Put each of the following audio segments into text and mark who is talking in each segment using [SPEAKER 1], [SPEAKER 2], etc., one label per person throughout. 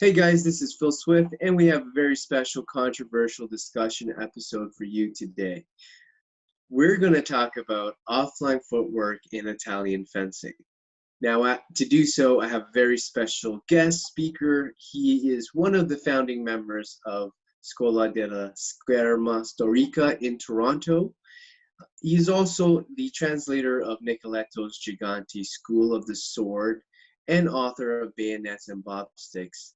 [SPEAKER 1] Hey guys, this is Phil Swift, and we have a very special controversial discussion episode for you today. We're going to talk about offline footwork in Italian fencing. Now, to do so, I have a very special guest speaker. He is one of the founding members of Scola della Scherma Storica in Toronto. He's also the translator of Nicoletto's Giganti School of the Sword and author of Bayonets and Blobsticks.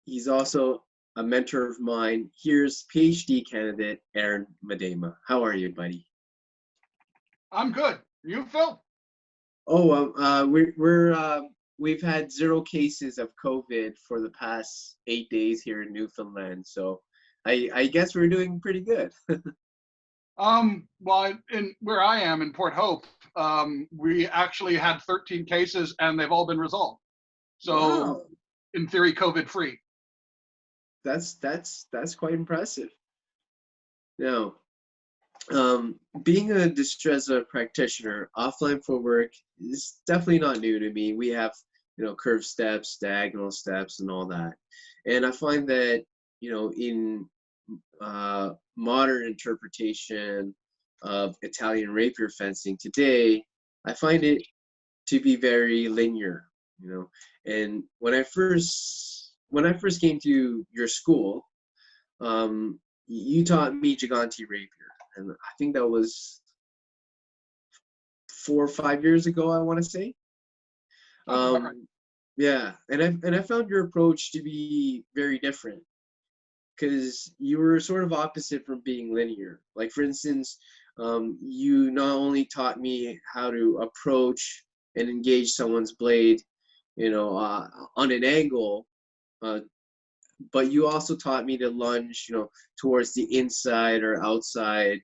[SPEAKER 1] He's also a mentor of mine. Here's PhD candidate Aaron Miedema. How are you, buddy?
[SPEAKER 2] I'm good. You, Phil?
[SPEAKER 1] Oh, we've had 0 cases of COVID for the past 8 days here in Newfoundland, so I guess we're doing pretty good.
[SPEAKER 2] Well, in where I am in Port Hope, we actually had 13 cases and they've all been resolved. So,
[SPEAKER 1] wow.
[SPEAKER 2] In theory, COVID-free.
[SPEAKER 1] That's quite impressive. Now, being a Distrezza practitioner, offline footwork is definitely not new to me. We have, curved steps, diagonal steps, and all that. And I find that, in modern interpretation of Italian rapier fencing today, I find it to be very linear, And when I first came to your school, you taught me Giganti Rapier, and I think that was 4 or 5 years ago, I want to say. Yeah, and I found your approach to be very different, because you were sort of opposite from being linear. Like, for instance, you not only taught me how to approach and engage someone's blade, on an angle, but you also taught me to lunge, towards the inside or outside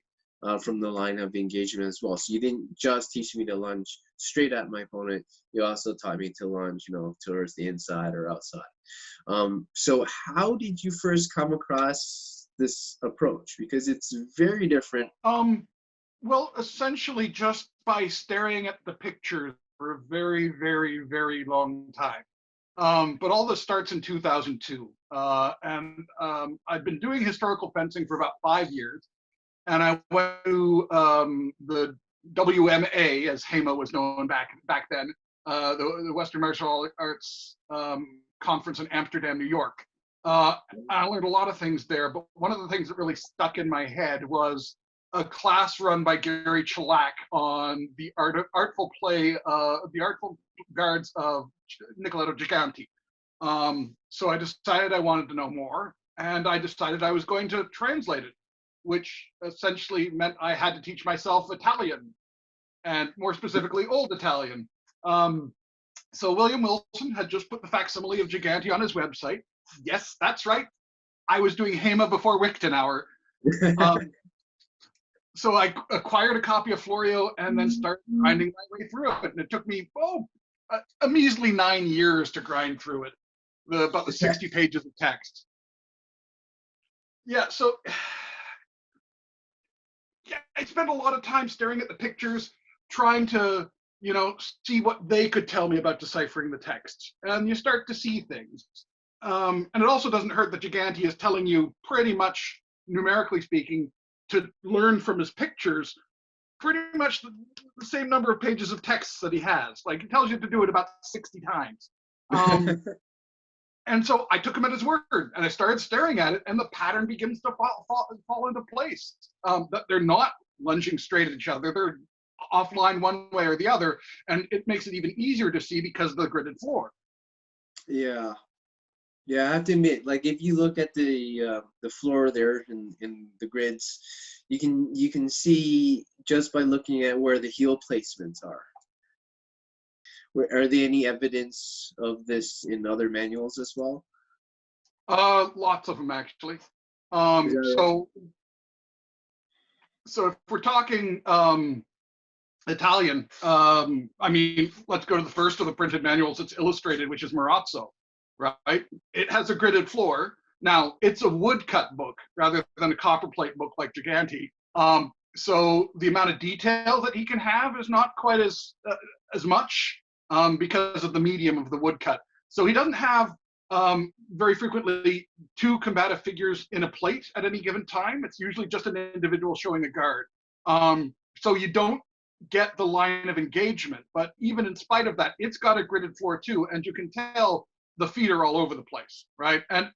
[SPEAKER 1] from the line of engagement as well. So you didn't just teach me to lunge straight at my opponent. You also taught me to lunge, towards the inside or outside. So how did you first come across this approach? Because it's very different.
[SPEAKER 2] Well, essentially just by staring at the pictures for a very, very, very long time. But all this starts in 2002. And I've been doing historical fencing for about 5 years. And I went to the WMA, as HEMA was known back then, the Western Martial Arts Conference in Amsterdam, New York. I learned a lot of things there, but one of the things that really stuck in my head was a class run by Gary Chilak on the artful play, the artful guards of Nicoletto Giganti. So I decided I wanted to know more, and I decided I was going to translate it, which essentially meant I had to teach myself Italian, and more specifically, Old Italian. So William Wilson had just put the facsimile of Giganti on his website. Yes, that's right. I was doing HEMA before Wichtenauer. So I acquired a copy of Florio and then started grinding my way through it. And it took me, a measly 9 years to grind through it, about the 60 pages of text. Yeah, so I spent a lot of time staring at the pictures, trying to, see what they could tell me about deciphering the text. And you start to see things. And it also doesn't hurt that Giganti is telling you pretty much, numerically speaking, to learn from his pictures, pretty much the same number of pages of text that he has. Like, he tells you to do it about 60 times. And so I took him at his word, and I started staring at it, and the pattern begins to fall into place. That they're not lunging straight at each other. They're offline one way or the other, and it makes it even easier to see because of the gridded floor.
[SPEAKER 1] Yeah. Yeah, I have to admit, like, if you look at the floor there in the grids, you can see just by looking at where the heel placements are. Are there any evidence of this in other manuals as well?
[SPEAKER 2] Lots of them, actually. So if we're talking Italian, I mean, let's go to the first of the printed manuals that's illustrated, which is Marazzo. Right? It has a gridded floor. Now, it's a woodcut book rather than a copperplate book like Giganti. So the amount of detail that he can have is not quite as much because of the medium of the woodcut. So he doesn't have very frequently two combative figures in a plate at any given time. It's usually just an individual showing a guard. So you don't get the line of engagement, but even in spite of that, it's got a gridded floor too, and you can tell the feet are all over the place, right? And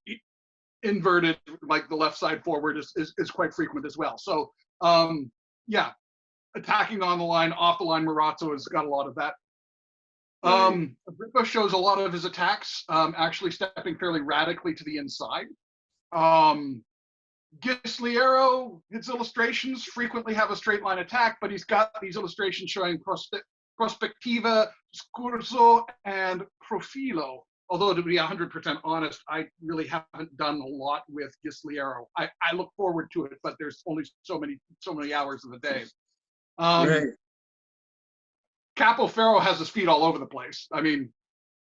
[SPEAKER 2] inverted, like the left side forward is quite frequent as well. So yeah, attacking on the line, off the line, Marazzo has got a lot of that. Agrippa shows a lot of his attacks actually stepping fairly radically to the inside. Gisliero, his illustrations frequently have a straight line attack, but he's got these illustrations showing prospettiva, scurso, and profilo. Although, to be 100% honest, I really haven't done a lot with Gisliero. I look forward to it, but there's only so many hours in the day. Capoferro has his feet all over the place. I mean,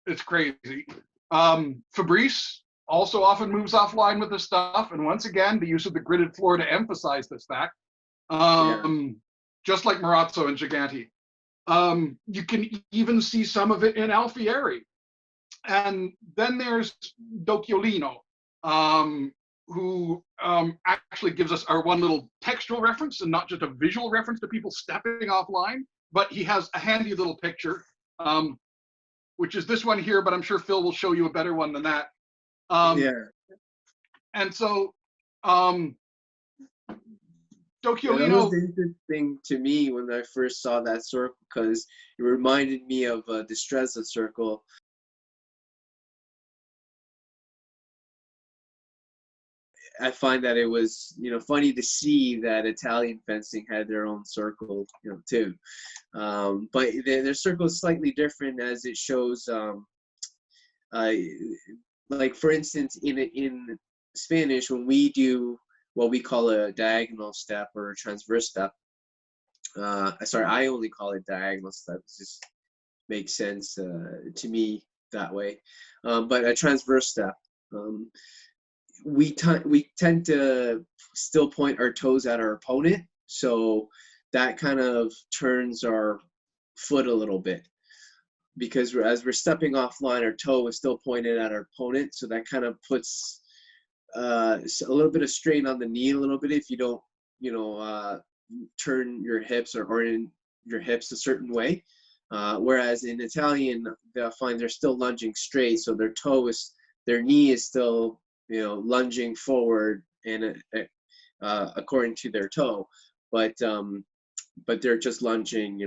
[SPEAKER 2] it's crazy. Fabrice also often moves offline with this stuff, and once again, the use of the gridded floor to emphasize this fact. Just like Marazzo and Giganti. You can even see some of it in Alfieri. And then there's Docchiolino, who actually gives us our one little textual reference and not just a visual reference to people stepping offline, but he has a handy little picture, which is this one here, but I'm sure Phil will show you a better one than that. And so Docchiolino.
[SPEAKER 1] That was interesting to me when I first saw that circle, because it reminded me of the Strezza circle. I find that it was, funny to see that Italian fencing had their own circle, too. But their circle is slightly different, as it shows, like for instance, in Spanish, when we do what we call a diagonal step or a transverse step, sorry, I only call it diagonal step. It just makes sense to me that way. But a transverse step, we tend to still point our toes at our opponent, so that kind of turns our foot a little bit, because as we're stepping offline, our toe is still pointed at our opponent, so that kind of puts a little bit of strain on the knee a little bit if you don't turn your hips or orient your hips a certain way, whereas in Italian they'll find they're still lunging straight, so their knee is still lunging forward and according to their toe, but they're just lunging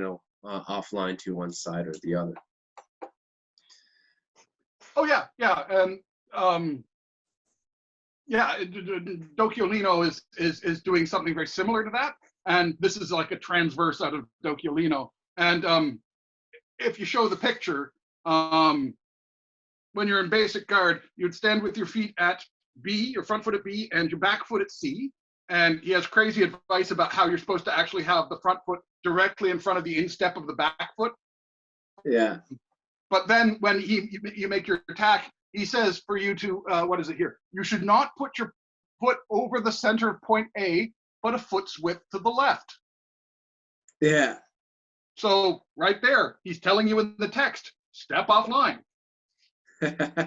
[SPEAKER 1] offline to one side or the other.
[SPEAKER 2] Oh yeah, Docchiolino is doing something very similar to that, and this is like a transverse out of Docchiolino. And if you show the picture, when you're in basic guard, you'd stand with your feet at B, your front foot at B, and your back foot at C. And he has crazy advice about how you're supposed to actually have the front foot directly in front of the instep of the back foot.
[SPEAKER 1] Yeah.
[SPEAKER 2] But then when you make your attack, he says for you to, what is it here? You should not put your foot over the center of point A, but a foot's width to the left.
[SPEAKER 1] Yeah.
[SPEAKER 2] So right there, he's telling you in the text, step offline.
[SPEAKER 1] Fair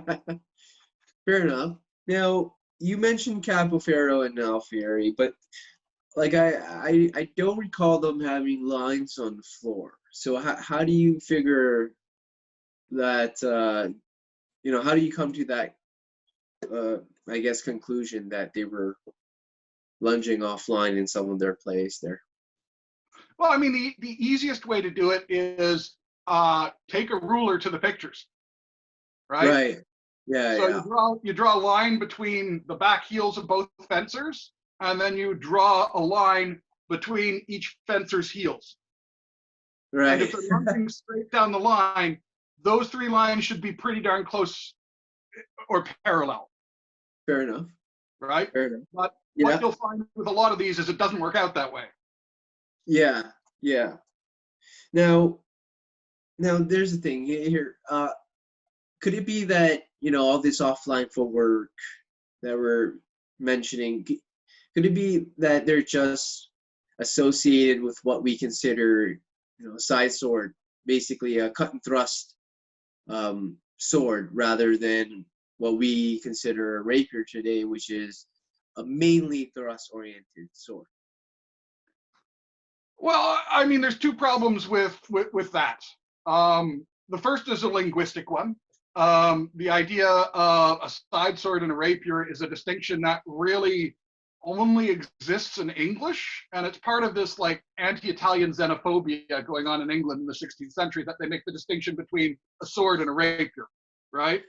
[SPEAKER 1] enough. Now, you mentioned Capoferro and Alfieri, but like I don't recall them having lines on the floor. So how do you figure that, how do you come to that, I guess, conclusion that they were lunging offline in some of their plays there?
[SPEAKER 2] Well, I mean, the easiest way to do it is take a ruler to the pictures, right?
[SPEAKER 1] Right. Yeah.
[SPEAKER 2] So you draw a line between the back heels of both fencers, and then you draw a line between each fencer's heels.
[SPEAKER 1] Right.
[SPEAKER 2] And if they're lunging straight down the line, those three lines should be pretty darn close or parallel.
[SPEAKER 1] Fair enough.
[SPEAKER 2] Right?
[SPEAKER 1] Fair enough.
[SPEAKER 2] But what you'll find with a lot of these is it doesn't work out that way.
[SPEAKER 1] Yeah. Now there's the thing here. Could it be that, all this offline footwork that we're mentioning, could it be that they're just associated with what we consider, side sword, basically a cut and thrust sword rather than what we consider a rapier today, which is a mainly thrust-oriented sword?
[SPEAKER 2] Well, I mean, there's two problems with that. The first is a linguistic one. The idea of a side sword and a rapier is a distinction that really only exists in English, and it's part of this like anti-Italian xenophobia going on in England in the 16th century, that they make the distinction between a sword and a rapier, right?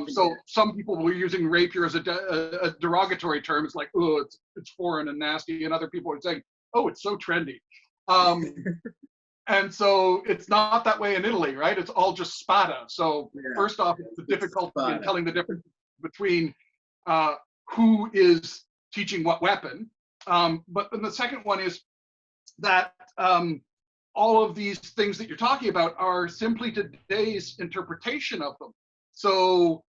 [SPEAKER 2] So some people were using rapier as a derogatory term. It's like, oh, it's foreign and nasty, and other people are saying, oh, it's so trendy. And so it's not that way in Italy, right? It's all just spada. So first off, it's the difficulty in telling the difference between who is teaching what weapon. But then the second one is that all of these things that you're talking about are simply today's interpretation of them. So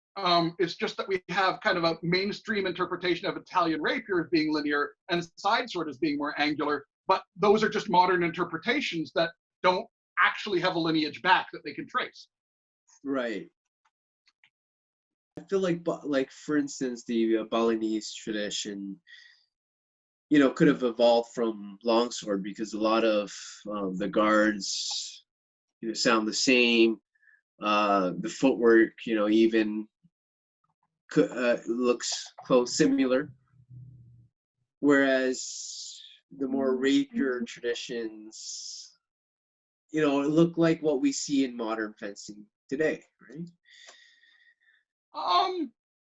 [SPEAKER 2] it's just that we have kind of a mainstream interpretation of Italian rapier as being linear and side sword as being more angular. But those are just modern interpretations that don't actually have a lineage back that they can trace.
[SPEAKER 1] Right. I feel like for instance, the Balinese tradition, could have evolved from longsword because a lot of the guards, sound the same. The footwork, even looks close, similar. Whereas the more rapier traditions, look like what we see in modern fencing today, right?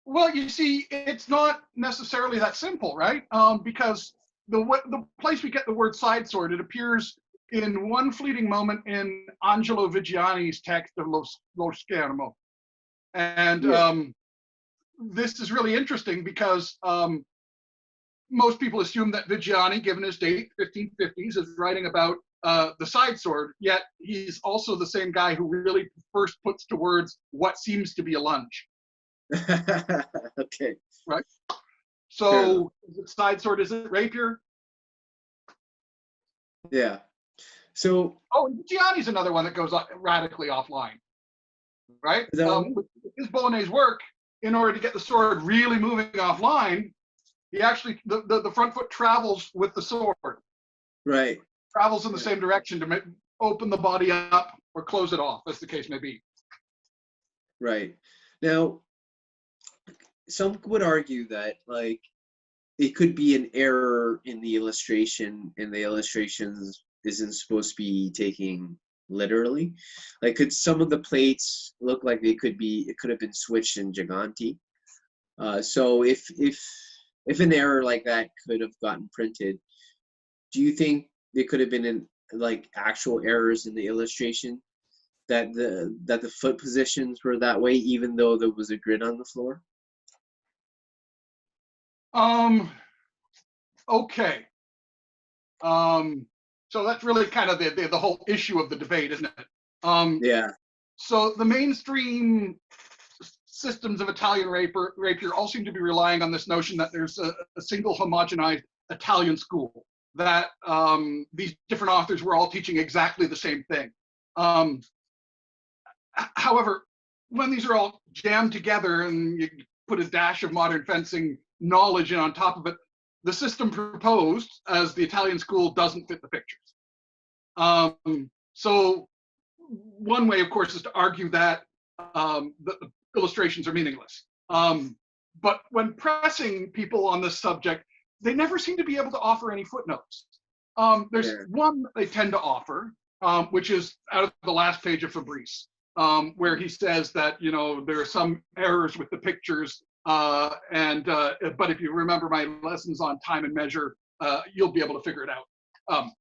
[SPEAKER 2] Well, you see, it's not necessarily that simple, right? Because the place we get the word side sword, it appears in one fleeting moment in Angelo Vigiani's text of Lo Schermo. And this is really interesting because most people assume that Vigiani, given his date, 1550s, is writing about the side sword, yet he's also the same guy who really first puts to words what seems to be a lunge.
[SPEAKER 1] Okay.
[SPEAKER 2] Right? So, is it side sword, is it rapier?
[SPEAKER 1] Yeah. So.
[SPEAKER 2] Oh, and Vigiani's another one that goes radically offline. Right? With his Bolognese work, in order to get the sword really moving offline, he actually, the front foot travels with the sword.
[SPEAKER 1] Right.
[SPEAKER 2] Travels in the same direction to open the body up or close it off, as the case may be.
[SPEAKER 1] Right. Now, some would argue that it could be an error in the illustration, and the illustrations isn't supposed to be taken literally. Could some of the plates look like it could have been switched in Giganti? So if an error like that could have gotten printed, do you think there could have been actual errors in the illustration that the foot positions were that way, even though there was a grid on the floor?
[SPEAKER 2] Okay. So that's really kind of the whole issue of the debate, isn't it?
[SPEAKER 1] Yeah.
[SPEAKER 2] So the mainstream systems of Italian rapier all seem to be relying on this notion that there's a single homogenized Italian school, that these different authors were all teaching exactly the same thing. However, when these are all jammed together and you put a dash of modern fencing knowledge in on top of it, the system proposed as the Italian school doesn't fit the pictures. So one way, of course, is to argue that the illustrations are meaningless. But when pressing people on this subject, they never seem to be able to offer any footnotes. There's one that they tend to offer, which is out of the last page of Fabrice, where he says that, there are some errors with the pictures, but if you remember my lessons on time and measure, you'll be able to figure it out.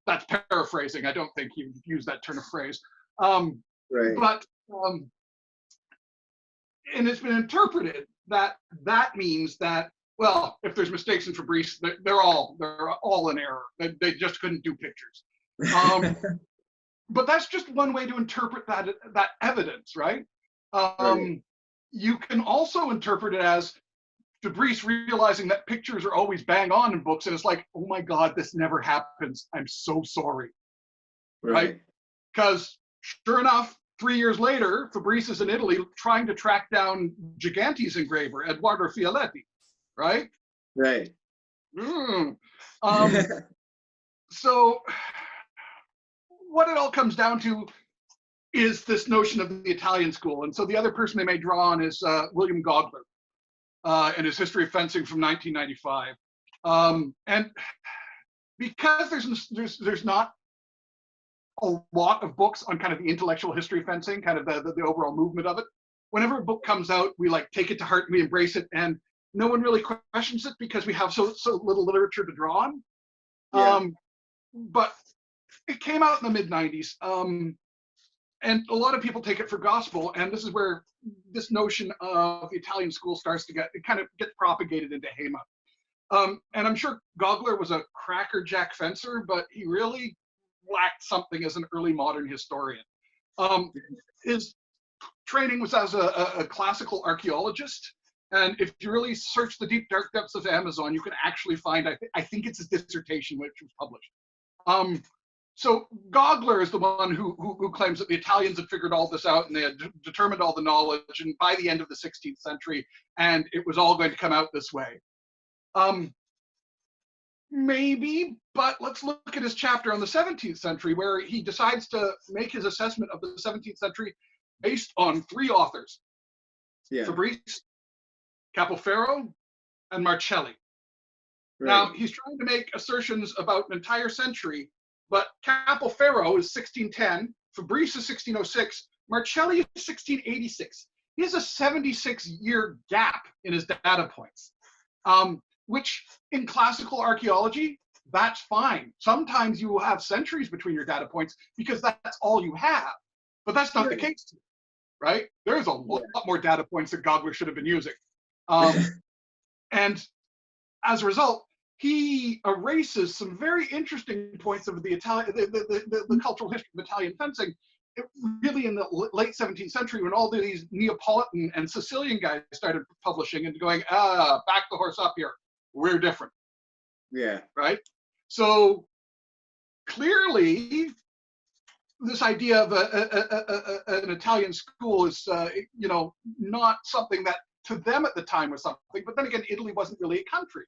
[SPEAKER 2] That's paraphrasing. I don't think he used that turn of phrase.
[SPEAKER 1] Right.
[SPEAKER 2] But and it's been interpreted that means that, well, if there's mistakes in Fabrice, they're all in error. They just couldn't do pictures. But that's just one way to interpret that evidence, right?
[SPEAKER 1] Right.
[SPEAKER 2] You can also interpret it as Fabrice realizing that pictures are always bang on in books, and it's like, oh my God, this never happens. I'm so sorry. Right? Because sure enough, 3 years later, Fabrice is in Italy trying to track down Gigante's engraver, Edoardo Fialetti, right?
[SPEAKER 1] Right.
[SPEAKER 2] So what it all comes down to is this notion of the Italian school. And so the other person they may draw on is William Godward and his history of fencing from 1995. And because there's not a lot of books on kind of the intellectual history of fencing, kind of the overall movement of it, whenever a book comes out, we like take it to heart and we embrace it, and no one really questions it because we have so little literature to draw on.
[SPEAKER 1] Yeah.
[SPEAKER 2] But it came out in the mid-90s, and a lot of people take it for gospel, and this is where this notion of the Italian school starts to get propagated into HEMA. And I'm sure Gogler was a crackerjack fencer, but he really lacked something as an early modern historian. His training was as a classical archaeologist, and if you really search the deep dark depths of the Amazon, you can actually find, I think it's his dissertation which was published. So Gogler is the one who claims that the Italians had figured all this out and they had determined all the knowledge, and by the end of the 16th century, and it was all going to come out this way. Maybe, but let's look at his chapter on the 17th century, where he decides to make his assessment of the 17th century based on 3 authors: Fabrice, Capoferro, and Marcelli. Right. Now, he's trying to make assertions about an entire century, but Capoferro is 1610, Fabrice is 1606, Marcelli is 1686. He has a 76-year gap in his data points. Which in classical archaeology, that's fine. Sometimes you will have centuries between your data points because that's all you have, but that's not the case, right? There's a lot more data points that Gogler should have been using. And as a result, he erases some very interesting points of the cultural history of Italian fencing. Really in the late 17th century, when all these Neapolitan and Sicilian guys started publishing and going, back the horse up here. We're different. Yeah. Right? So clearly, this idea of an Italian school is, not something that to them at the time was something. But then again, Italy wasn't really a country.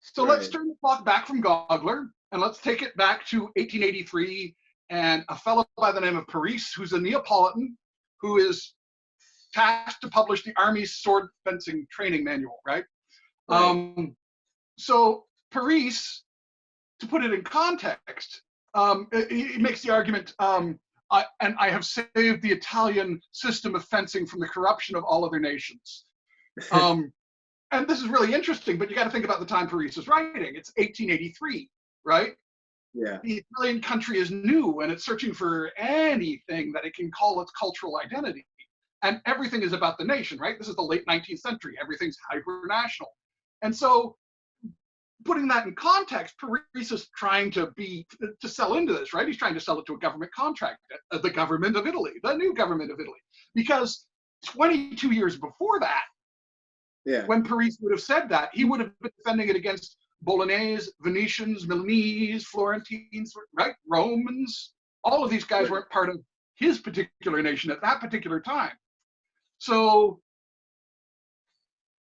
[SPEAKER 2] So let's turn the clock back from Gogler and let's take it back to 1883 and a fellow by the name of Parise, who's a Neapolitan, who is tasked to publish the Army's sword fencing training manual, right? So Parise, to put it in context, he makes the argument, and I have saved the Italian system of fencing from the corruption of all other nations. And this is really interesting, but you got to think about the time Parise was writing. It's 1883, right? Yeah. The Italian country is new, and it's searching for anything that it can call its cultural identity. And everything is about the nation, right? This is the late 19th century. Everything's hyper-national. And so putting that in context, Parise is trying to sell into this, right? He's trying to sell it to a government contract, the government of Italy, the new government of Italy. Because 22 years before that, when Parise would have said that, he would have been defending it against Bolognese, Venetians, Milanese, Florentines, right? Romans. All of these guys weren't part of his particular nation at that particular time. So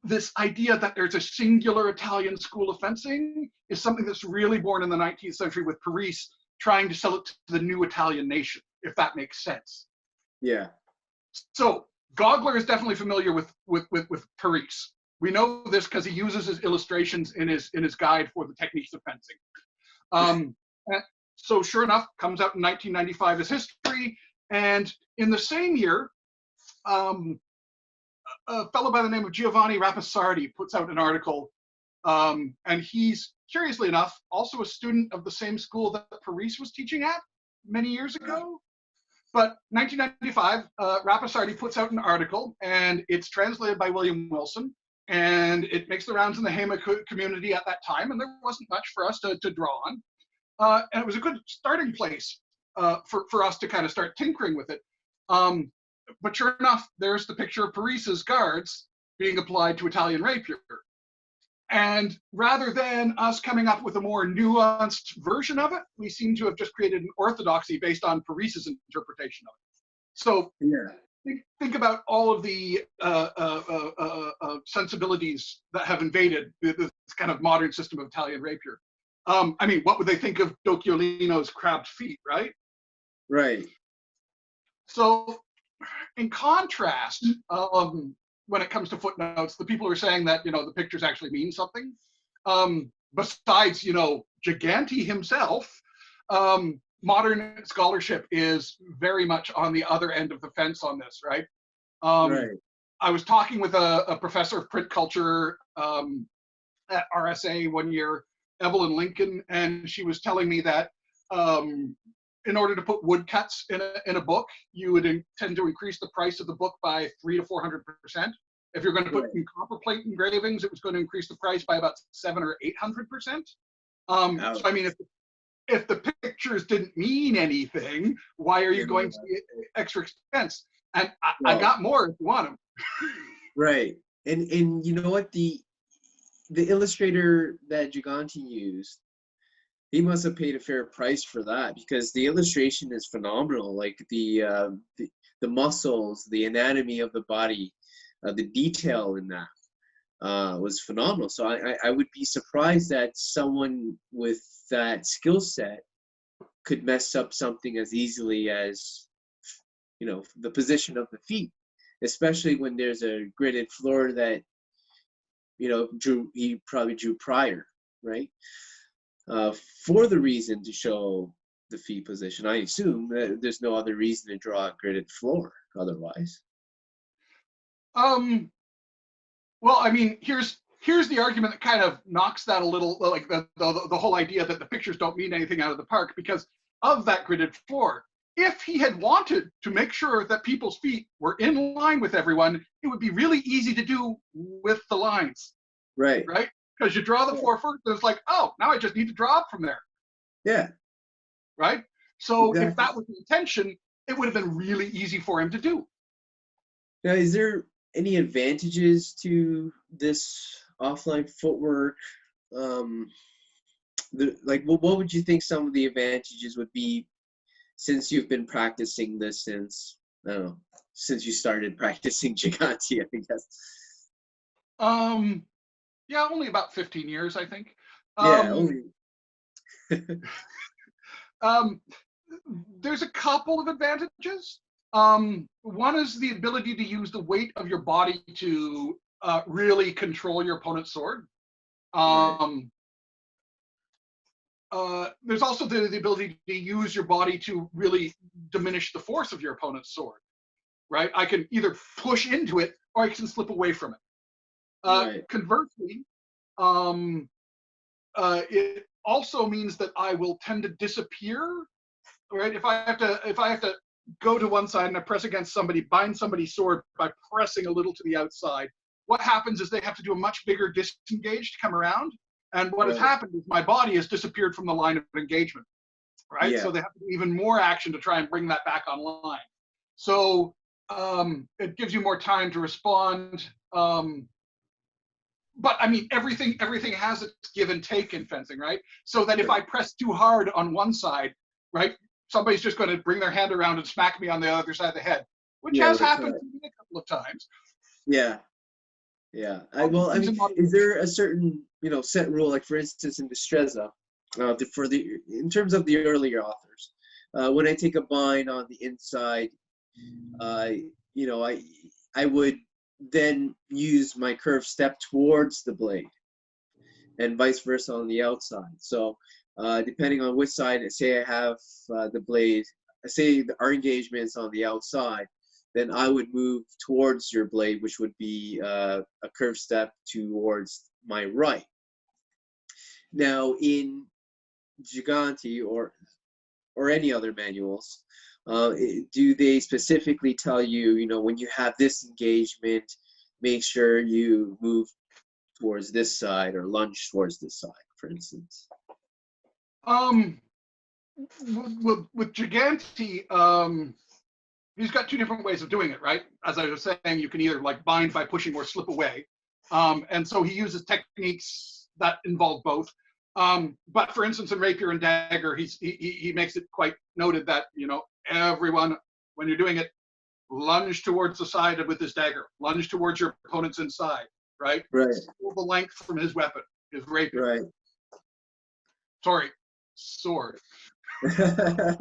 [SPEAKER 2] this idea that there's a singular Italian school of fencing is something that's really born in the 19th century with Parise trying to sell it to the new Italian nation, if that makes sense. Yeah. So Gogler is definitely familiar with Parise. We know this because he uses his illustrations in his guide for the techniques of fencing. So sure enough, comes out in 1995 as history, and in the same year, a fellow by the name of Giovanni Rapisardi puts out an article, and he's, curiously enough, also a student of the same school that Parise was teaching at many years ago. But 1995, Rapisardi puts out an article, and it's translated by William Wilson, and it makes the rounds in the HEMA community at that time, and there wasn't much for us to draw on. And it was a good starting place for us to kind of start tinkering with it. But sure enough, there's the picture of Parise's guards being applied to Italian Rapier. And rather than us coming up with a more nuanced version of it, we seem to have just created an orthodoxy based on Parise's interpretation of it. So
[SPEAKER 1] Yeah.
[SPEAKER 2] think about all of the sensibilities that have invaded this kind of modern system of Italian rapier. I mean, what would they think of Docchiolino's crabbed feet, right?
[SPEAKER 1] Right.
[SPEAKER 2] So, in contrast, when it comes to footnotes, the people are saying that the pictures actually mean something. Besides, Gigante himself, modern scholarship is very much on the other end of the fence on this, right?
[SPEAKER 1] Right.
[SPEAKER 2] I was talking with a professor of print culture at RSA one year, Evelyn Lincoln, and she was telling me that in order to put woodcuts in a book, you would tend to increase the price of the book by 300 to 400%. If you're going to put
[SPEAKER 1] Right.
[SPEAKER 2] in copper plate engravings, it was going to increase the price by about 700 or 800%. So I mean, if the pictures didn't mean anything, why are you going to the extra expense? And I got more if you want them.
[SPEAKER 1] Right. And you know what, the illustrator that Gigante used, he must have paid a fair price for that, because the illustration is phenomenal. Like the muscles, the anatomy of the body, the detail in that was phenomenal. So I would be surprised that someone with that skill set could mess up something as easily as, the position of the feet, especially when there's a gridded floor that, he probably drew prior, right? For the reason to show the feet position. I assume that there's no other reason to draw a gridded floor otherwise.
[SPEAKER 2] Well, I mean, here's the argument that kind of knocks that a little, like the whole idea that the pictures don't mean anything out of the park because of that gridded floor. If he had wanted to make sure that people's feet were in line with everyone, it would be really easy to do with the lines.
[SPEAKER 1] Right.
[SPEAKER 2] Right? Because you draw the floor first, and it's like, oh, now I just need to draw up from there.
[SPEAKER 1] Yeah.
[SPEAKER 2] Right? So
[SPEAKER 1] exactly.
[SPEAKER 2] If that was the intention, it would have been really easy for him to do.
[SPEAKER 1] Now, is there any advantages to this offline footwork? What would you think some of the advantages would be, since you've been practicing this since, I don't know, since you started practicing Gigante, I guess?
[SPEAKER 2] Yeah, only about 15 years, I think.
[SPEAKER 1] Yeah, only.
[SPEAKER 2] There's a couple of advantages. One is the ability to use the weight of your body to really control your opponent's sword. There's also the ability to use your body to really diminish the force of your opponent's sword, right? I can either push into it or I can slip away from it. Conversely, it also means that I will tend to disappear, right? If I have to go to one side and I press against somebody, bind somebody's sword by pressing a little to the outside, what happens is they have to do a much bigger disengage to come around. And what has happened is my body has disappeared from the line of engagement, right?
[SPEAKER 1] Yeah.
[SPEAKER 2] So they have to do even more action to try and bring that back online. So it gives you more time to respond. But I mean, everything has its give and take in fencing, right? So that if I press too hard on one side, right, somebody's just going to bring their hand around and smack me on the other side of the head, which has happened to me a couple of times.
[SPEAKER 1] Yeah. Yeah. Is there a certain, set rule, like for instance in Destrezza, in terms of the earlier authors, when I take a bind on the inside, I would then use my curved step towards the blade, and vice versa on the outside. So depending on which side, say I have the blade, say our engagement's on the outside, then I would move towards your blade, which would be a curved step towards my right. Now in Gigante or any other manuals, do they specifically tell you, when you have this engagement, make sure you move towards this side or lunge towards this side, for instance?
[SPEAKER 2] With Gigante, he's got two different ways of doing it, right? As I was saying, you can either like bind by pushing or slip away. And so he uses techniques that involve both. But for instance, in Rapier and Dagger, he makes it quite noted that, everyone, when you're doing it, lunge towards the side with his dagger, lunge towards your opponent's inside, right?
[SPEAKER 1] Right.
[SPEAKER 2] Pull the length from his weapon, his rapier.
[SPEAKER 1] Right.
[SPEAKER 2] Sorry, sword.
[SPEAKER 1] Right.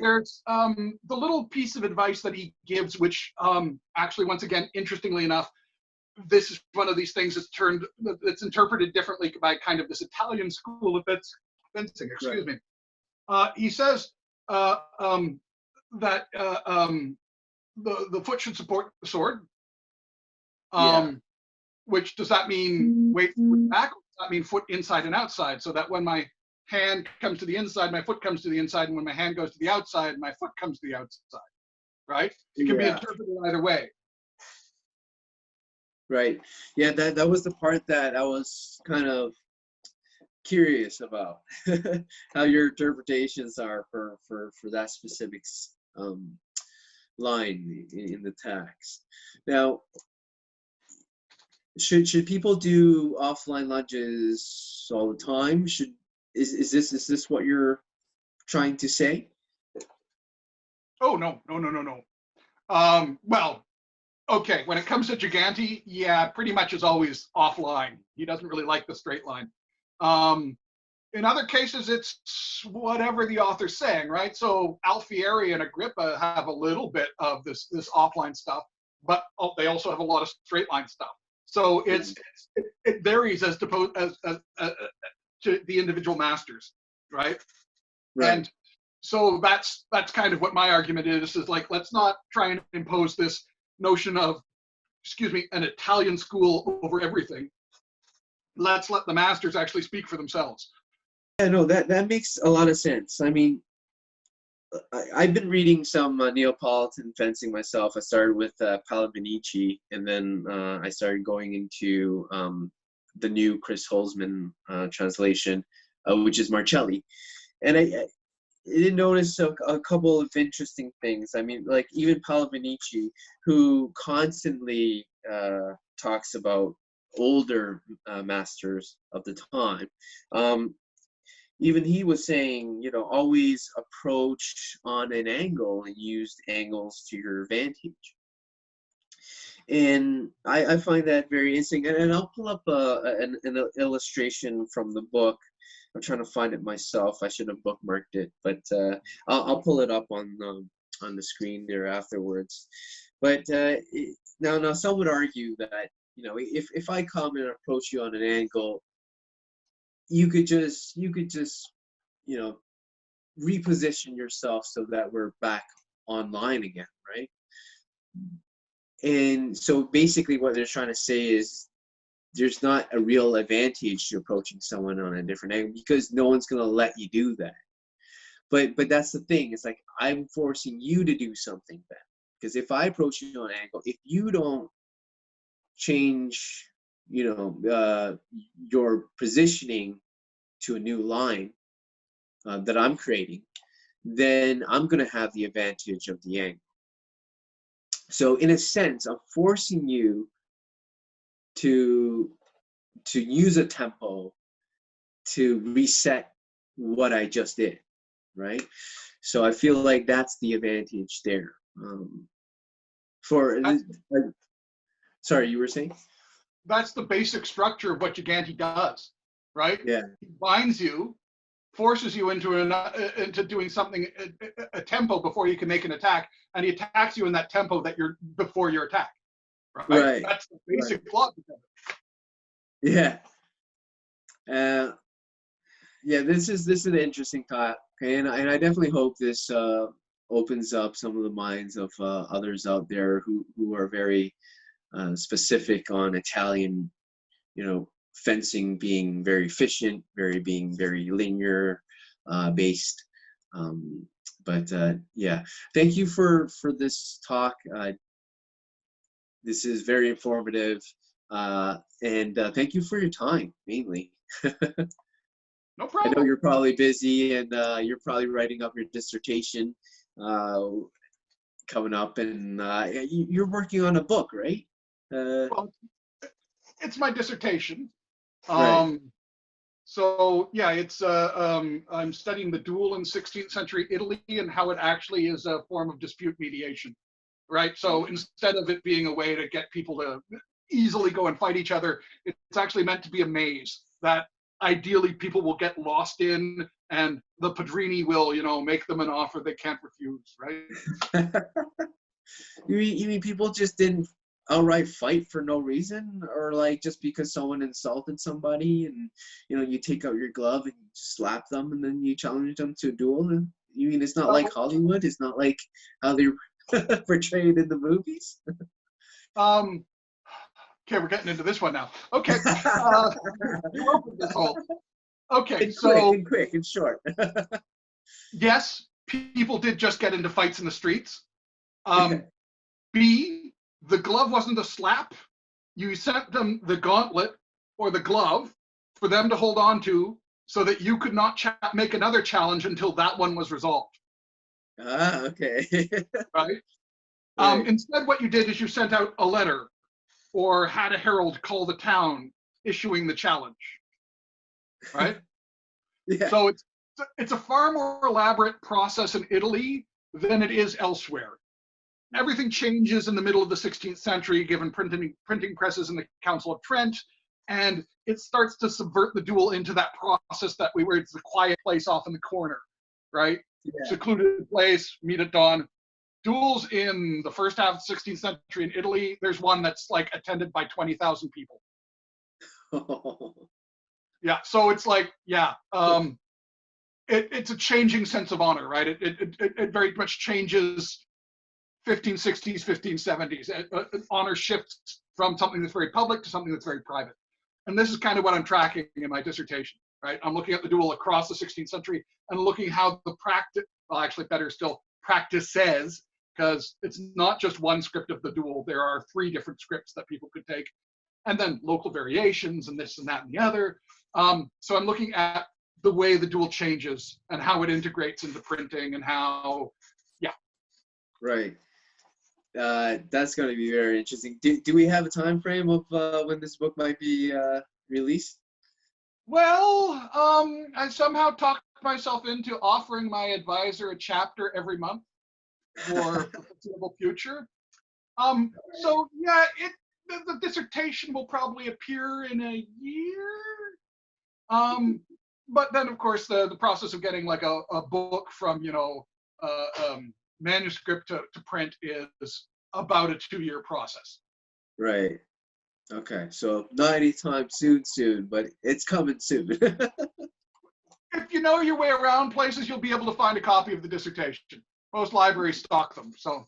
[SPEAKER 2] There's the little piece of advice that he gives, which actually, once again, interestingly enough, this is one of these things that's interpreted differently by kind of this Italian school of fencing. Excuse me. He says that the foot should support the sword. Which does that mean weight back? Or does that mean foot inside and outside? So that when my hand comes to the inside, my foot comes to the inside, and when my hand goes to the outside, my foot comes to the outside. Right? It can be interpreted either way.
[SPEAKER 1] Right. Yeah, that was the part that I was kind of curious about, how your interpretations are for that specific line in the text. Now, should people do offline lunges all the time? Is this what you're trying to say?
[SPEAKER 2] Oh no. Well, okay, when it comes to Gigante, yeah, pretty much is always offline. He doesn't really like the straight line. In other cases, it's whatever the author's saying, right? So Alfieri and Agrippa have a little bit of this offline stuff, but they also have a lot of straight line stuff. So it varies as to the individual masters, right? And so that's kind of what my argument is like, let's not try and impose this notion of, an Italian school over everything. Let's let the masters actually speak for themselves.
[SPEAKER 1] Yeah, no, that makes a lot of sense. I mean, I've been reading some Neapolitan fencing myself. I started with Palavinici, and then I started going into the new Chris Holzman translation, which is Marcelli. And I did notice a couple of interesting things. I mean, like even Palavinici, who constantly talks about older masters of the time, even he was saying, always approach on an angle and use angles to your advantage. And I find that very interesting. And I'll pull up an illustration from the book. I'm trying to find it myself. I should have bookmarked it, but I'll pull it up on the screen there afterwards. But now some would argue that, if I come and approach you on an angle, you could just reposition yourself so that we're back online again, right? And so basically what they're trying to say is there's not a real advantage to approaching someone on a different angle because no one's going to let you do that. But that's the thing. It's like I'm forcing you to do something then. Because if I approach you on an angle, if you don't change your positioning to a new line that I'm creating, then I'm going to have the advantage of the angle. So in a sense, I'm forcing you to use a tempo to reset what I just did, right? So I feel like that's the advantage there. Sorry, you were saying?
[SPEAKER 2] That's the basic structure of what Gigante does, right?
[SPEAKER 1] Yeah.
[SPEAKER 2] He binds you, forces you into doing something, a tempo before you can make an attack, and he attacks you in that tempo that you're before your attack. Right? That's the basic plot.
[SPEAKER 1] Yeah. This is an interesting thought, okay? And I definitely hope this opens up some of the minds of others out there who are very specific on Italian, fencing being very efficient, being very linear based. Yeah, thank you for this talk. This is very informative, and thank you for your time, mainly.
[SPEAKER 2] No problem.
[SPEAKER 1] I know you're probably busy, and you're probably writing up your dissertation coming up, and you're working on a book, right?
[SPEAKER 2] Well, it's my dissertation.
[SPEAKER 1] Right.
[SPEAKER 2] So yeah, it's I'm studying the duel in 16th century Italy and how it actually is a form of dispute mediation, right? So instead of it being a way to get people to easily go and fight each other, it's actually meant to be a maze that ideally people will get lost in, and the padrini will, make them an offer they can't refuse, right?
[SPEAKER 1] You mean people just didn't outright fight for no reason, or like just because someone insulted somebody, and you take out your glove and you slap them, and then you challenge them to a duel? And you mean it's not like Hollywood? It's not like how they're portrayed in the movies?
[SPEAKER 2] Okay, we're getting into this one now. Okay, you opened this whole. Okay,
[SPEAKER 1] quick and short.
[SPEAKER 2] Yes, people did just get into fights in the streets.
[SPEAKER 1] Okay.
[SPEAKER 2] B, the glove wasn't a slap. You sent them the gauntlet or the glove for them to hold on to, so that you could not make another challenge until that one was resolved.
[SPEAKER 1] Ah, okay.
[SPEAKER 2] Right?
[SPEAKER 1] Right.
[SPEAKER 2] Instead, what you did is you sent out a letter or had a herald call the town issuing the challenge. Right?
[SPEAKER 1] Yeah.
[SPEAKER 2] So it's a far more elaborate process in Italy than it is elsewhere. Everything changes in the middle of the 16th century, given printing presses in the Council of Trent, and it starts to subvert the duel into that process that where it's the quiet place off in the corner, right?
[SPEAKER 1] Yeah.
[SPEAKER 2] Secluded place, meet at dawn. Duels in the first half of the 16th century in Italy, there's one that's like attended by 20,000 people. Yeah, so it's like, yeah, it's a changing sense of honor, right? It very much changes 1560s, 1570s. Honor shifts from something that's very public to something that's very private. And this is kind of what I'm tracking in my dissertation, right? I'm looking at the duel across the 16th century and looking how the practice, well, actually better still, practice says, because it's not just one script of the duel. There are 3 different scripts that people could take, and then local variations and this and that and the other. So I'm looking at the way the duel changes and how it integrates into printing and how, yeah.
[SPEAKER 1] Right. That's going to be very interesting. Do we have a time frame of when this book might be released?
[SPEAKER 2] Well, I somehow talked myself into offering my advisor a chapter every month for the foreseeable future. So yeah, the dissertation will probably appear in a year. But then of course the process of getting like a book from manuscript to print is about a 2-year process.
[SPEAKER 1] Right. Okay. So not anytime soon, but it's coming soon.
[SPEAKER 2] If you know your way around places, you'll be able to find a copy of the dissertation. Most libraries stock them. So.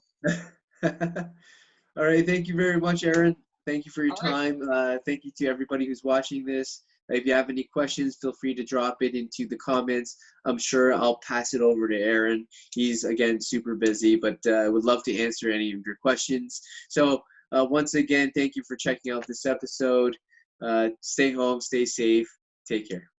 [SPEAKER 1] All right. Thank you very much, Aaron. Thank you for your
[SPEAKER 2] All right.
[SPEAKER 1] time. Thank you to everybody who's watching this. If you have any questions, feel free to drop it into the comments. I'm sure I'll pass it over to Aaron. He's, again, super busy, but would love to answer any of your questions. So once again, thank you for checking out this episode. Stay home, stay safe. Take care.